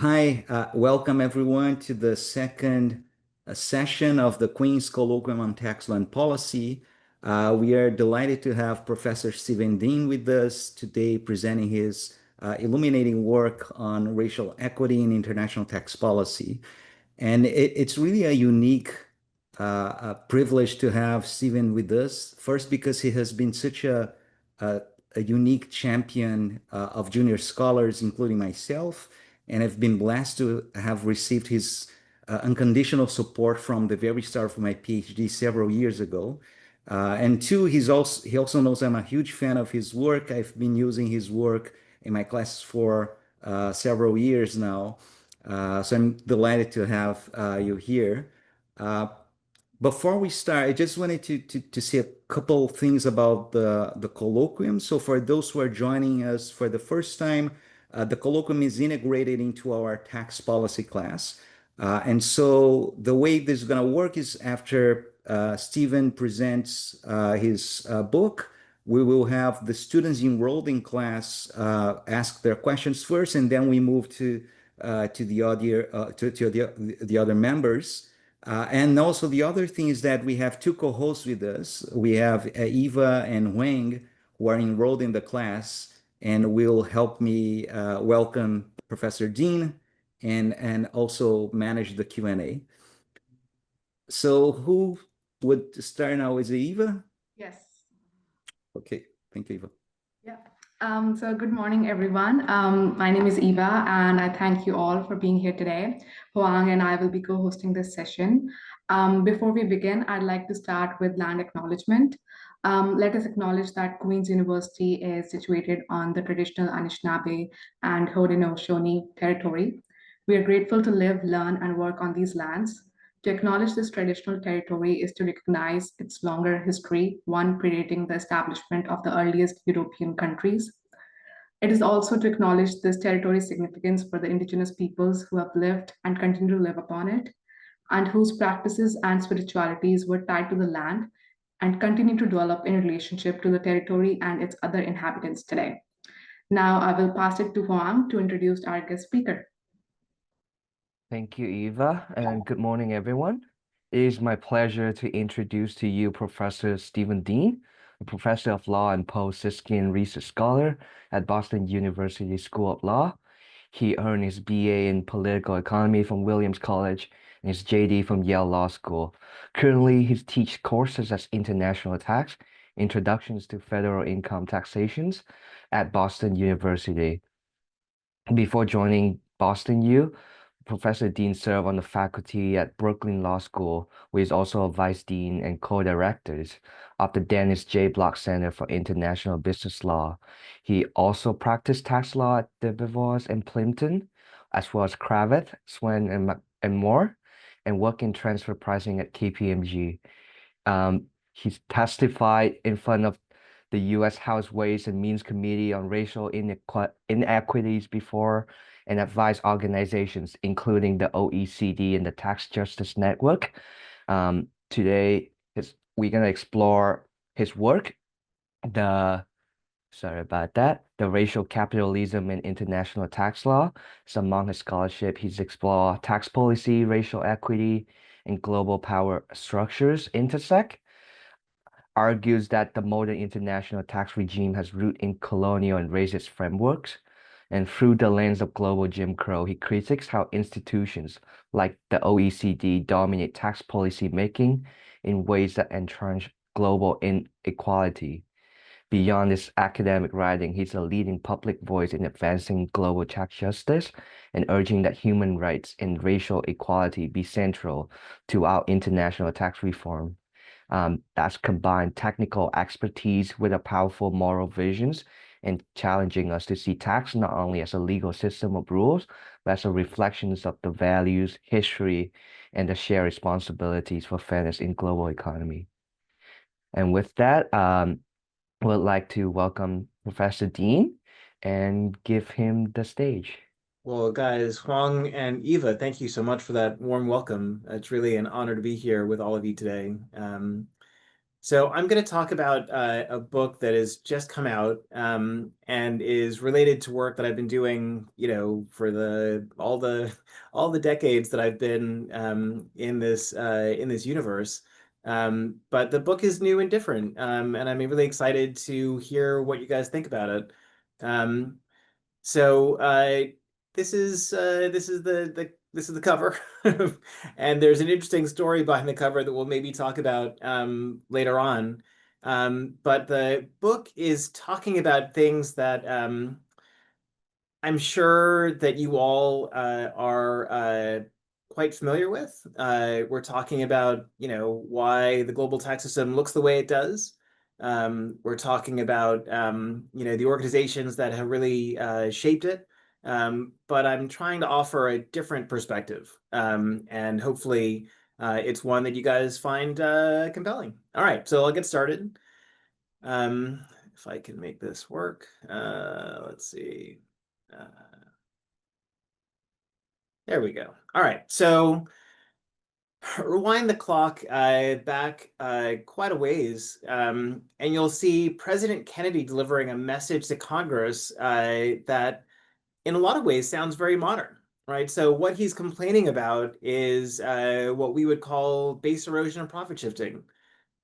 Hi, welcome everyone to the second session of the Queen's Colloquium on Tax Law and Policy. We are delighted to have Professor Stephen Dean with us today presenting his illuminating work on racial equity in international tax policy. And it's really a unique privilege to have Stephen with us. First, because he has been such a, a unique champion of junior scholars, including myself, and I've been blessed to have received his unconditional support from the very start of my PhD several years ago. And two, he also knows I'm a huge fan of his work. I've been using his work in my classes for several years now. So I'm delighted to have you here. Uh, Before we start, I just wanted to say a couple things about the colloquium. So for those who are joining us for the first time, the colloquium is integrated into our tax policy class. And so the way this is going to work is after Stephen presents his book, we will have the students enrolled in class ask their questions first, and then we move to the audio to the other members. And also the other thing is that we have two co-hosts with us. We have Eva and Wang who are enrolled in the class and will help me welcome Professor Dean and also manage the Q&A. So who would start now? Is it Eva? Yes. Okay, thank you, Eva. Yeah. So good morning, everyone. My name is Eva, and I thank you all for being here today. Hoang and I will be co-hosting this session. Before we begin, I'd like to start with land acknowledgement. Let us acknowledge that Queen's University is situated on the traditional Anishinaabe and Haudenosaunee territory. We are grateful to live, learn, and work on these lands. To acknowledge this traditional territory is to recognize its longer history, one predating the establishment of the earliest European countries. It is also to acknowledge this territory's significance for the indigenous peoples who have lived and continue to live upon it, and whose practices and spiritualities were tied to the land and continue to develop in relationship to the territory and its other inhabitants today. Now I will pass it to Huang to introduce our guest speaker. Thank you, Eva, and good morning, everyone. It is my pleasure to introduce to you Professor Stephen Dean, a professor of law and post-Siskian research scholar at Boston University School of Law. He earned his BA in political economy from Williams College and his JD from Yale Law School. Currently, he teaches courses as international tax, introductions to federal income taxations at Boston University. Before joining Boston U, Professor Dean served on the faculty at Brooklyn Law School, where he's also a vice dean and co-directors of the Dennis J. Block Center for International Business Law. He also practiced tax law at DeBevoise and Plimpton, as well as Cravath, Swen, and more, and worked in transfer pricing at KPMG. He's testified in front of the U.S. House Ways and Means Committee on Racial Inequities before and advised organizations, including the OECD and the Tax Justice Network. Today, we're going to explore his work, the racial capitalism and international tax law. So among his scholarship, he's explored tax policy, racial equity, and global power structures intersect, argues that the modern international tax regime has root in colonial and racist frameworks, and through the lens of global Jim Crow, he critiques how institutions like the OECD dominate tax policy making in ways that entrench global inequality. Beyond his academic writing, he's a leading public voice in advancing global tax justice and urging that human rights and racial equality be central to our international tax reform. That's combined technical expertise with a powerful moral visions and challenging us to see tax not only as a legal system of rules, but as a reflection of the values, history, and the shared responsibilities for fairness in global economy. And with that, I would like to welcome Professor Dean and give him the stage. Well, guys, Huang and Eva, thank you so much for that warm welcome. It's really an honor to be here with all of you today. So I'm going to talk about a book that has just come out and is related to work that I've been doing, for all the decades that I've been in this universe. But the book is new and different, and I'm really excited to hear what you guys think about it. Um, so this is the cover, and there's an interesting story behind the cover that we'll maybe talk about later on. But the book is talking about things that I'm sure that you all are quite familiar with. We're talking about, why the global tax system looks the way it does. We're talking about, the organizations that have really shaped it. But I'm trying to offer a different perspective, and hopefully it's one that you guys find compelling. All right, so I'll get started. If I can make this work, let's see. Uh, There we go. All right, so rewind the clock back quite a ways, and you'll see President Kennedy delivering a message to Congress that, in a lot of ways, sounds very modern, right? So what he's complaining about is what we would call base erosion and profit shifting.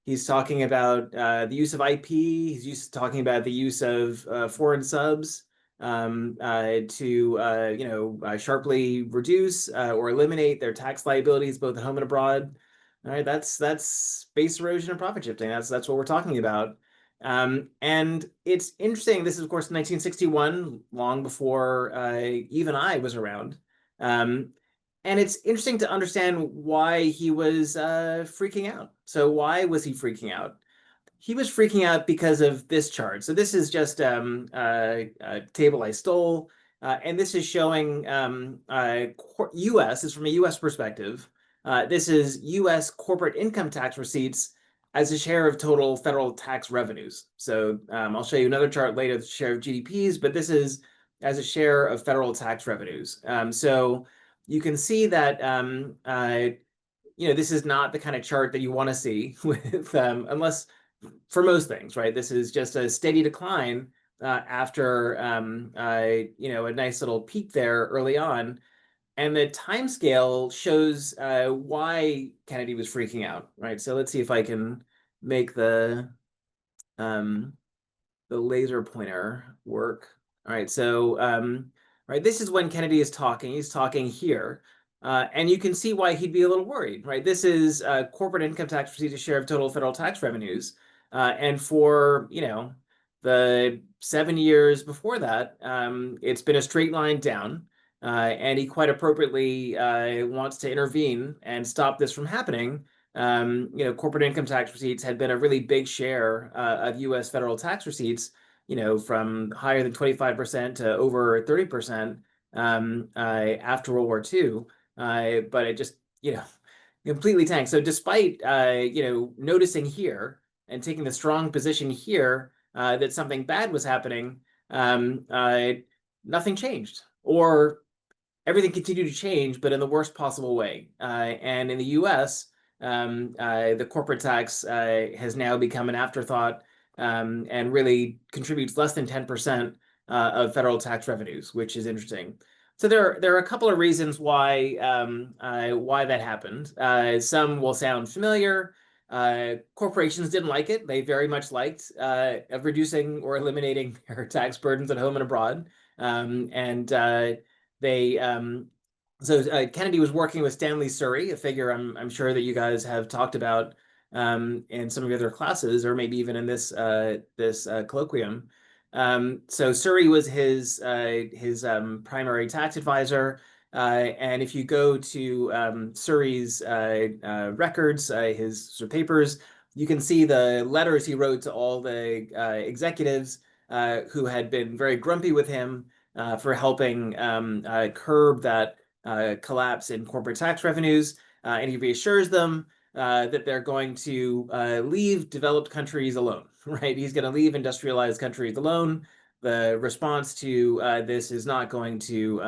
He's talking about the use of IP. Talking about the use of foreign subs to sharply reduce or eliminate their tax liabilities both at home and abroad. All right, that's base erosion and profit shifting. That's what we're talking about. And it's interesting. This is, of course, 1961, long before even I was around. And it's interesting to understand why he was freaking out. So why was he freaking out? He was freaking out because of this chart. So this is just a table I stole, and this is showing U.S. is from a U.S. perspective. This is U.S. corporate income tax receipts as a share of total federal tax revenues. So I'll show you another chart later, the share of GDPs, but this is as a share of federal tax revenues. So you can see that this is not the kind of chart that you want to see with unless for most things, right? This is just a steady decline after a nice little peak there early on. And the time scale shows why Kennedy was freaking out, right? So let's see if I can make the laser pointer work. All right, so right, this is when Kennedy is talking. He's talking here. And you can see why he'd be a little worried, right? This is corporate income tax receipts, a share of total federal tax revenues. And for, the 7 years before that, it's been a straight line down. And he quite appropriately wants to intervene and stop this from happening. Corporate income tax receipts had been a really big share of U.S. federal tax receipts, from higher than 25% to over 30% after World War II. But it just, completely tanked. So despite, noticing here and taking the strong position here that something bad was happening, nothing changed, or everything continued to change, but in the worst possible way. And in the U.S., the corporate tax has now become an afterthought and really contributes less than 10% of federal tax revenues, which is interesting. So there are a couple of reasons why that happened. Some will sound familiar. Corporations didn't like it. They very much liked reducing or eliminating their tax burdens at home and abroad. Kennedy was working with Stanley Surrey, a figure I'm sure that you guys have talked about in some of your other classes, or maybe even in this colloquium. So Surrey was his primary tax advisor, and if you go to Surrey's records, his sort of papers, you can see the letters he wrote to all the executives who had been very grumpy with him for helping curb that collapse in corporate tax revenues, and he reassures them that they're going to leave developed countries alone, right? He's going to leave industrialized countries alone. The response to this is not going to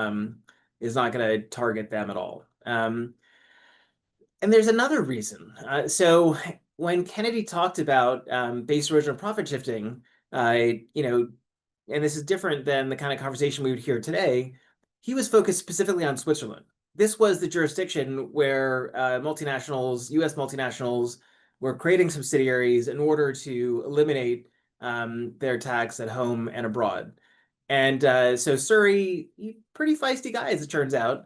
target them at all. And there's another reason. So when Kennedy talked about base erosion and profit shifting, and this is different than the kind of conversation we would hear today, he was focused specifically on Switzerland. This was the jurisdiction where multinationals, US multinationals, were creating subsidiaries in order to eliminate their tax at home and abroad. And so Surrey, pretty feisty guy, as it turns out.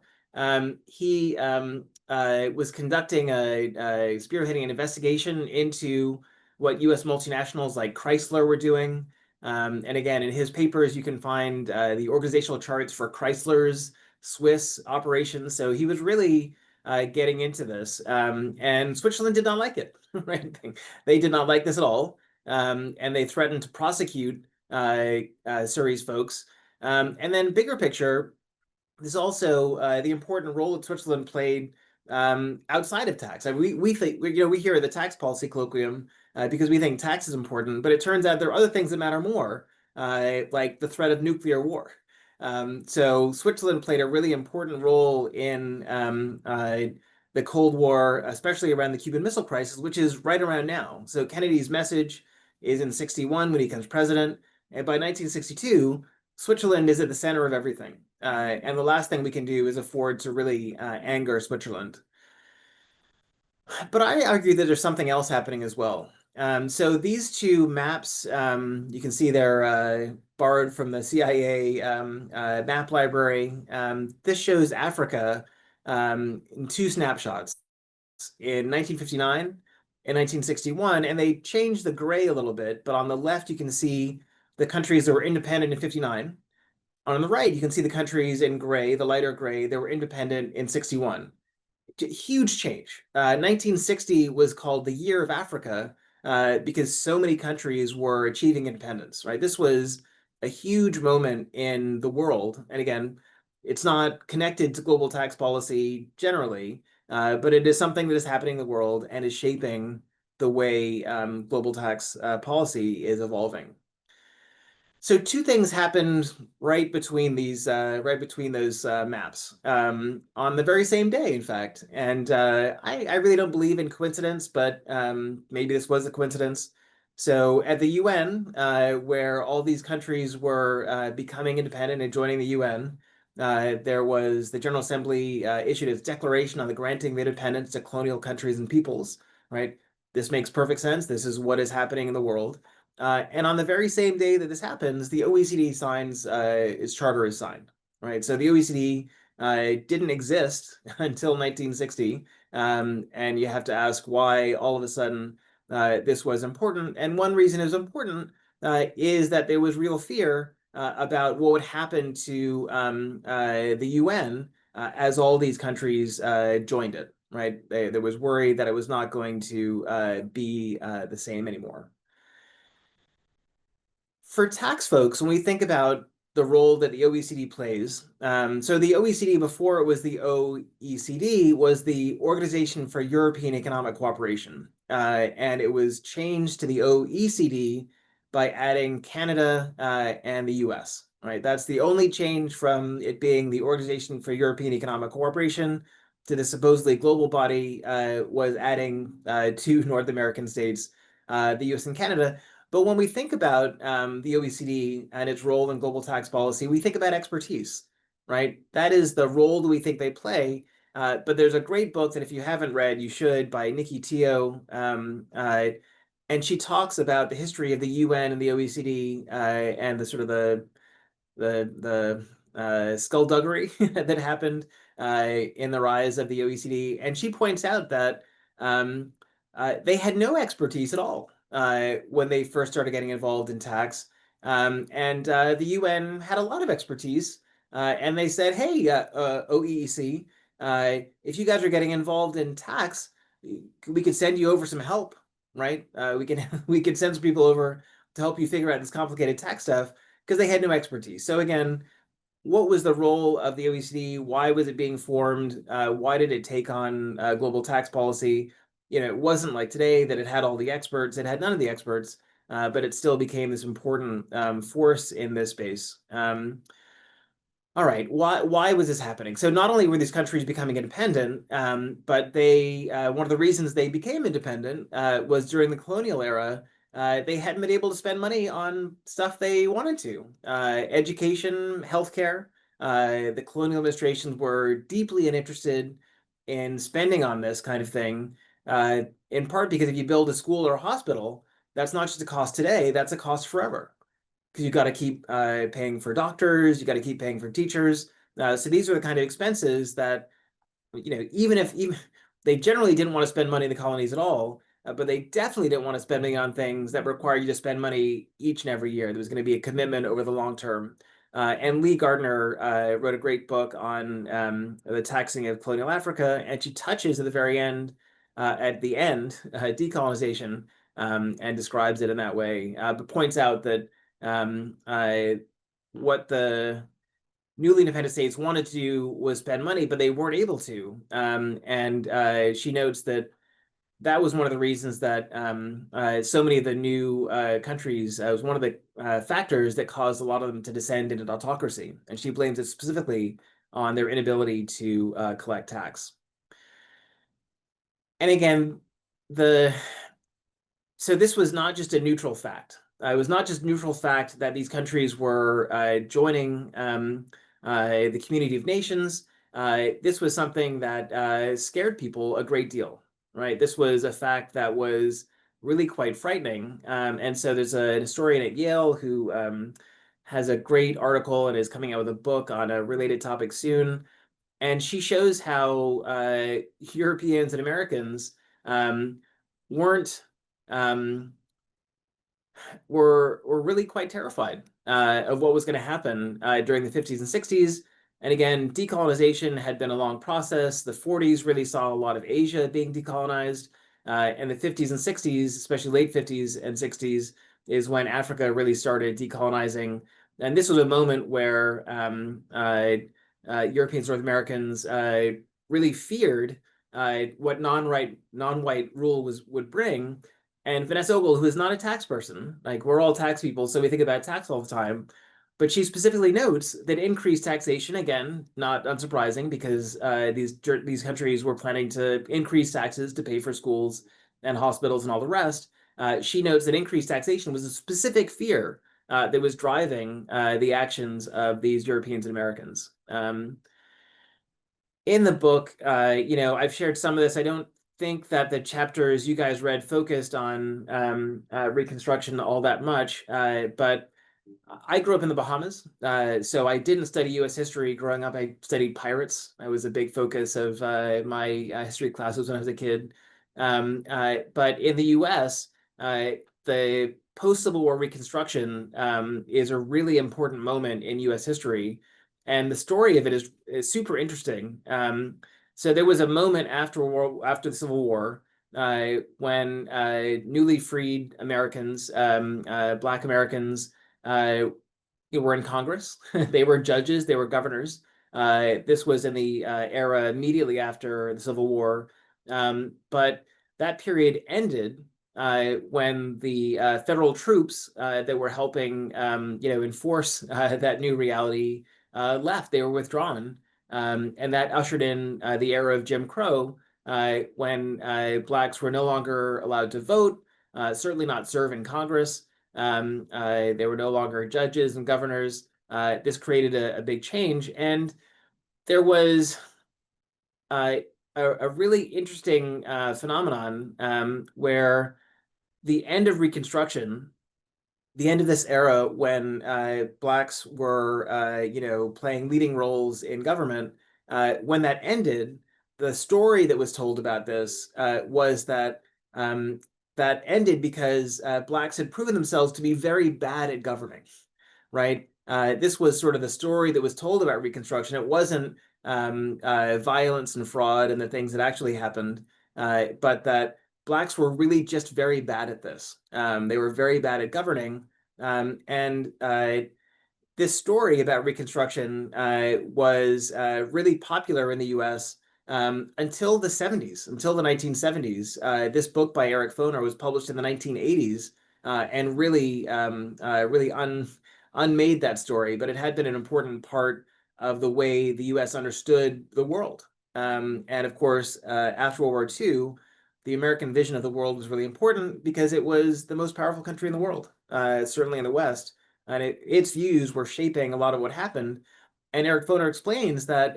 He was conducting spearheading an investigation into what US multinationals like Chrysler were doing. And again, in his papers, you can find the organizational charts for Chrysler's Swiss operations. So he was really getting into this. And Switzerland did not like it, right? They did not like this at all. And they threatened to prosecute Surrey's folks. And then bigger picture, there's also the important role that Switzerland played outside of tax. I mean, we think we hear the tax policy colloquium because we think tax is important, but it turns out there are other things that matter more, like the threat of nuclear war. So Switzerland played a really important role in the Cold War, especially around the Cuban Missile Crisis, which is right around now. So Kennedy's message is in 61 when he becomes president, and by 1962, Switzerland is at the center of everything. And the last thing we can do is afford to really anger Switzerland. But I argue that there's something else happening as well. So these two maps, you can see they're borrowed from the CIA map library. This shows Africa in two snapshots in 1959 and 1961, and they changed the gray a little bit. But on the left, you can see the countries that were independent in 59. On the right, you can see the countries in gray, the lighter gray, that were independent in 61. Huge change. 1960 was called the Year of Africa because so many countries were achieving independence, right? This was a huge moment in the world. And again, it's not connected to global tax policy generally, but it is something that is happening in the world and is shaping the way global tax policy is evolving. So two things happened right between those maps on the very same day, in fact. And I really don't believe in coincidence, but maybe this was a coincidence. So at the UN, where all these countries were becoming independent and joining the UN, there was the General Assembly issued its declaration on the granting of independence to colonial countries and peoples, right? This makes perfect sense. This is what is happening in the world. And on the very same day that this happens, the OECD signs its charter is signed, right? So the OECD didn't exist until 1960, and you have to ask why all of a sudden this was important. And one reason it was important is that there was real fear about what would happen to the UN as all these countries joined it, right? There was worry that it was not going to be the same anymore. For tax folks, when we think about the role that the OECD plays, so the OECD before it was the OECD was the Organization for European Economic Cooperation, and it was changed to the OECD by adding Canada and the US, right? That's the only change from it being the Organization for European Economic Cooperation to the supposedly global body was adding two North American states, the US and Canada. But when we think about the OECD and its role in global tax policy, we think about expertise, right? That is the role that we think they play. But there's a great book that if you haven't read, you should, by Nikki Teo. And she talks about the history of the UN and the OECD and the sort of the skullduggery that happened in the rise of the OECD. And she points out that they had no expertise at all when they first started getting involved in tax. And the UN had a lot of expertise. And they said, hey, OEEC, if you guys are getting involved in tax, we could send you over some help, right? We could send some people over to help you figure out this complicated tax stuff because they had no expertise. So again, what was the role of the OECD? Why was it being formed? Why did it take on global tax policy? It wasn't like today that it had all the experts. It had none of the experts, but it still became this important force in this space. All right, why was this happening? So not only were these countries becoming independent, but they one of the reasons they became independent was during the colonial era. They hadn't been able to spend money on stuff they wanted to. Education, healthcare. The colonial administrations were deeply uninterested in spending on this kind of thing, in part because if you build a school or a hospital, that's not just a cost today, that's a cost forever because you got to keep paying for doctors, you got to keep paying for teachers. So these are the kind of expenses that, even they generally didn't want to spend money in the colonies at all, but they definitely didn't want to spend money on things that require you to spend money each and every year. There was going to be a commitment over the long term. And Lee Gardner wrote a great book on the taxing of colonial Africa, and she touches at the end, decolonization, and describes it in that way, but points out that what the newly independent states wanted to do was spend money, but they weren't able to. And she notes that that was one of the reasons that so many of the new countries was one of the factors that caused a lot of them to descend into autocracy. And she blames it specifically on their inability to collect tax. And again, so this was not just a neutral fact. It was not just neutral fact that these countries were joining the community of nations. This was something that scared people a great deal, right? This was a fact that was really quite frightening. And so there's a historian at Yale who has a great article and is coming out with a book on a related topic soon. And she shows how Europeans and Americans weren't were really quite terrified of what was going to happen during the 50s and 60s. And again, decolonization had been a long process. The 40s really saw a lot of Asia being decolonized. And the 50s and 60s, especially late 50s and 60s, is when Africa really started decolonizing. And this was a moment where Europeans, North Americans really feared what non-white rule would bring. And Vanessa Ogle, who is not a tax person, like we're all tax people, so we think about tax all the time, but she specifically notes that increased taxation, again, not unsurprising because these countries were planning to increase taxes to pay for schools and hospitals and all the rest. She notes that increased taxation was a specific fear that was driving the actions of these Europeans and Americans. In the book, I've shared some of this. I don't think that the chapters you guys read focused on Reconstruction all that much, but I grew up in the Bahamas, so I didn't study U.S. history growing up. I studied pirates. I was a big focus of my history classes when I was a kid. But in the U.S., the post-Civil War Reconstruction is a really important moment in U.S. history, and the story of it is super interesting. So there was a moment after the Civil War when newly freed Americans, Black Americans, were in Congress. They were judges, they were governors. This was in the era immediately after the Civil War. But that period ended when the federal troops that were helping, enforce that new reality left. They were withdrawn. And that ushered in the era of Jim Crow, when Blacks were no longer allowed to vote, certainly not serve in Congress. They were no longer judges and governors. This created a big change. And there was a really interesting phenomenon where the end of Reconstruction, the end of this era when Blacks were, playing leading roles in government, when that ended, the story that was told about this was that that ended because Blacks had proven themselves to be very bad at governing, right? This was sort of the story that was told about Reconstruction. It wasn't violence and fraud and the things that actually happened, but that Blacks were really just very bad at this. They were very bad at governing. And this story about Reconstruction was really popular in the US until the 70s, until the 1970s. This book by Eric Foner was published in the 1980s and really unmade that story, but it had been an important part of the way the US understood the world. And of course, after World War II, the American vision of the world was really important because it was the most powerful country in the world, certainly in the West. And its views were shaping a lot of what happened. And Eric Foner explains that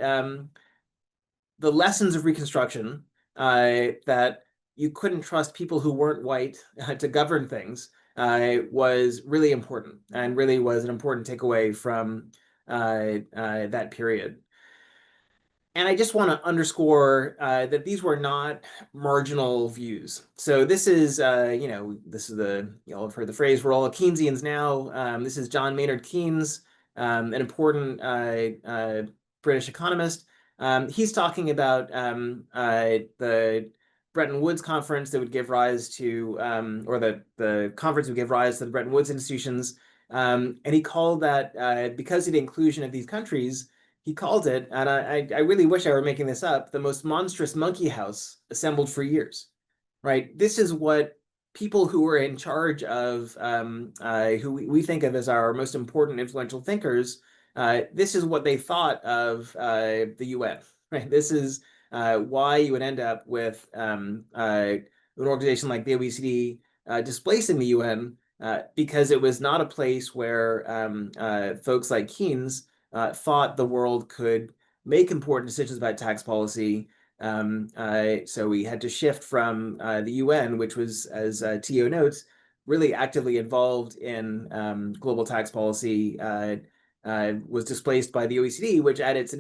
the lessons of Reconstruction, that you couldn't trust people who weren't white to govern things, was really important and really was an important takeaway from that period. And I just want to underscore that these were not marginal views. So this is, this is I've heard the phrase, we're all Keynesians now. This is John Maynard Keynes, an important British economist. He's talking about the Bretton Woods conference that would give rise to, or the conference would give rise to the Bretton Woods institutions. And he called that, because of the inclusion of these countries, he called it, and I really wish I were making this up, the most monstrous monkey house assembled for years, right? This is what people who were in charge of, who we think of as our most important influential thinkers, this is what they thought of the UN, right? This is why you would end up with an organization like the OECD displacing the UN, because it was not a place where folks like Keynes thought the world could make important decisions about tax policy. So we had to shift from the UN, which was, as Tio notes, really actively involved in global tax policy, was displaced by the OECD, which at its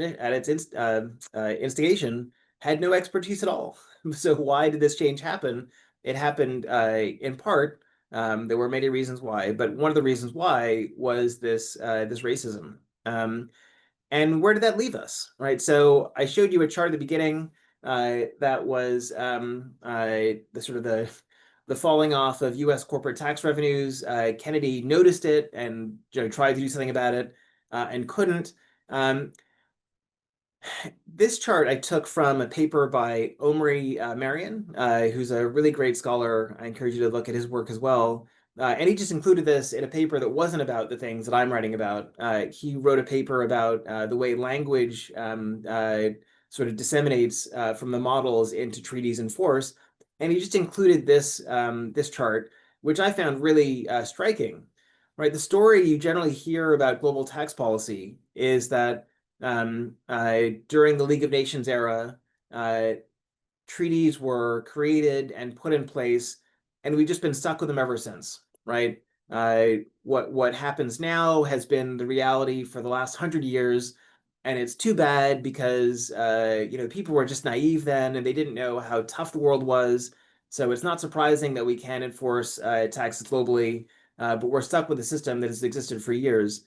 instigation had no expertise at all. So why did this change happen? It happened in part. There were many reasons why, but one of the reasons why was this racism. And where did that leave us, right? So I showed you a chart at the beginning that was the falling off of U.S. corporate tax revenues. Kennedy noticed it and tried to do something about it and couldn't. This chart I took from a paper by Omri Marian, who's a really great scholar. I encourage you to look at his work as well. And he just included this in a paper that wasn't about the things that I'm writing about. He wrote a paper about the way language sort of disseminates from the models into treaties in force. And he just included this, this chart, which I found really striking. Right, the story you generally hear about global tax policy is that during the League of Nations era, treaties were created and put in place, and we've just been stuck with them ever since, right? What happens now has been the reality for the last 100 years, and it's too bad because people were just naive then, and they didn't know how tough the world was. So it's not surprising that we can enforce taxes globally, but we're stuck with a system that has existed for years.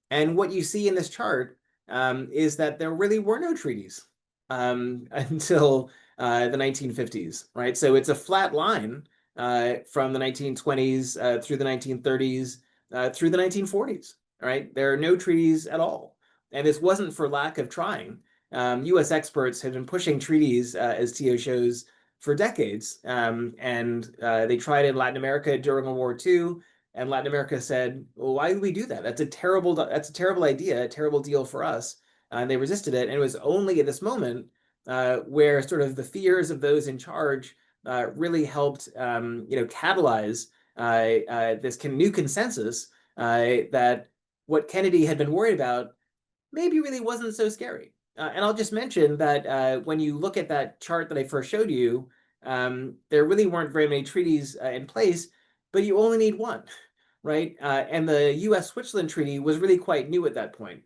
And what you see in this chart is that there really were no treaties until the 1950s, right? So it's a flat line from the 1920s through the 1930s through the 1940s, right? There are no treaties at all. And this wasn't for lack of trying. US experts had been pushing treaties, as Tio shows, for decades. And they tried in Latin America during World War II. And Latin America said, well, why did we do that? That's a terrible idea, a terrible deal for us. And they resisted it. And it was only at this moment where sort of the fears of those in charge really helped, catalyze this new consensus that what Kennedy had been worried about maybe really wasn't so scary. And I'll just mention that when you look at that chart that I first showed you, there really weren't very many treaties in place, but you only need one, right? And the US-Switzerland Treaty was really quite new at that point,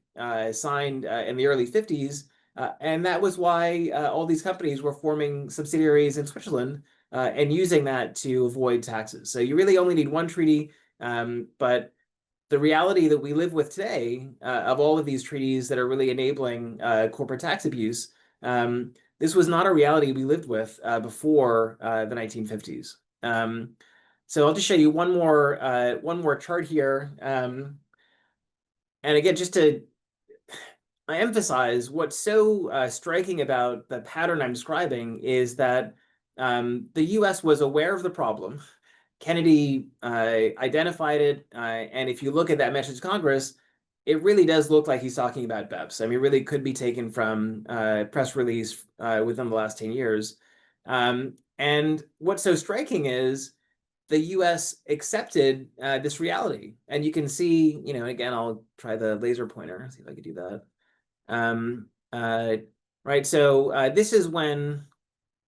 signed in the early 50s. And that was why all these companies were forming subsidiaries in Switzerland and using that to avoid taxes. So you really only need one treaty, but the reality that we live with today of all of these treaties that are really enabling corporate tax abuse, this was not a reality we lived with before the 1950s. So I'll just show you one more chart here. And again, just to emphasize what's so striking about the pattern I'm describing is that the US was aware of the problem. Kennedy identified it, and if you look at that message to Congress, it really does look like he's talking about BEPS. I mean, it really could be taken from press release within the last 10 years. And what's so striking is the US accepted this reality. And you can see, you know, again, I'll try the laser pointer, see if I could do that. Right, so this is when,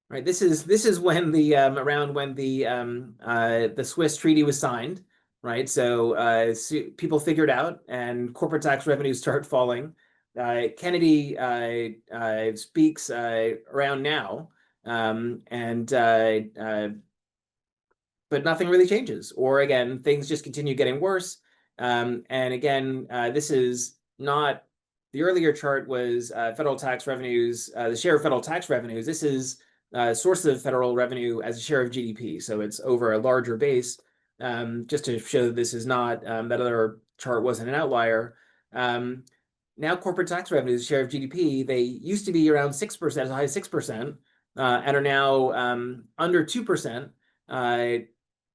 right, this is when the around when the Swiss treaty was signed, right? So people figured out, and corporate tax revenues start falling. Kennedy speaks around now, but nothing really changes. Or again, things just continue getting worse. And again, this is not, the earlier chart was federal tax revenues, the share of federal tax revenues. This is sources of federal revenue as a share of GDP. So it's over a larger base, just to show that this is not, that other chart wasn't an outlier. Now corporate tax revenues, share of GDP, they used to be around 6%, as high as 6%, and are now under 2%.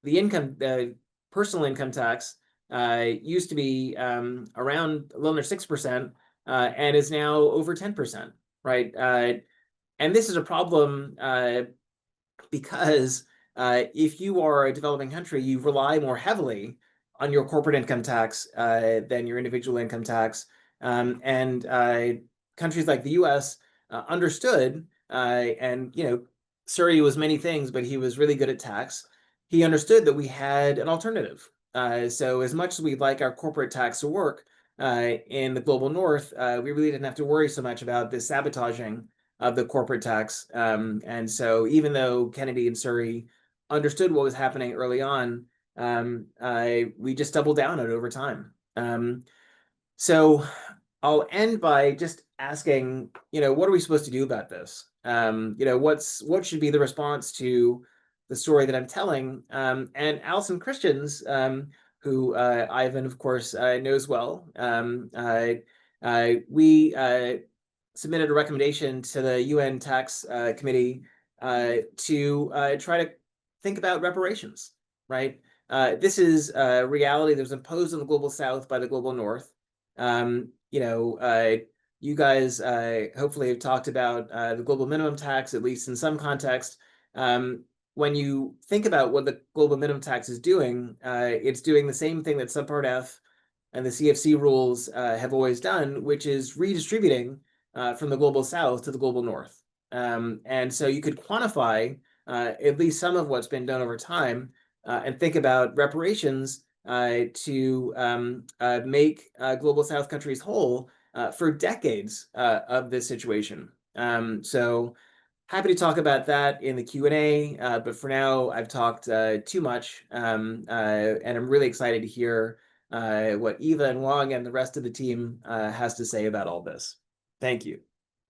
The personal income tax used to be around a little under 6%, and is now over 10%, right? And this is a problem because if you are a developing country, you rely more heavily on your corporate income tax than your individual income tax. And countries like the US understood, and you know, Surrey was many things, but he was really good at tax. He understood that we had an alternative. So as much as we'd like our corporate tax to work in the global north, we really didn't have to worry so much about this sabotaging of the corporate tax. And so even though Kennedy and Surrey understood what was happening early on, we just doubled down on it over time. So I'll end by just asking, you know, what are we supposed to do about this? You know, what should be the response to the story that I'm telling? And Alison Christians, who Ivan, of course, knows well, we submitted a recommendation to the UN Tax Committee to try to think about reparations, right? This is a reality that was imposed on the global South by the global North. You know, you guys hopefully have talked about the global minimum tax, at least in some context. When you think about what the global minimum tax is doing, it's doing the same thing that Subpart F and the CFC rules have always done, which is redistributing from the global South to the global North. And so you could quantify at least some of what's been done over time and think about reparations to make global South countries whole for decades of this situation. So happy to talk about that in the Q&A, but for now I've talked too much, and I'm really excited to hear what Eva and Wang and the rest of the team has to say about all this. Thank you.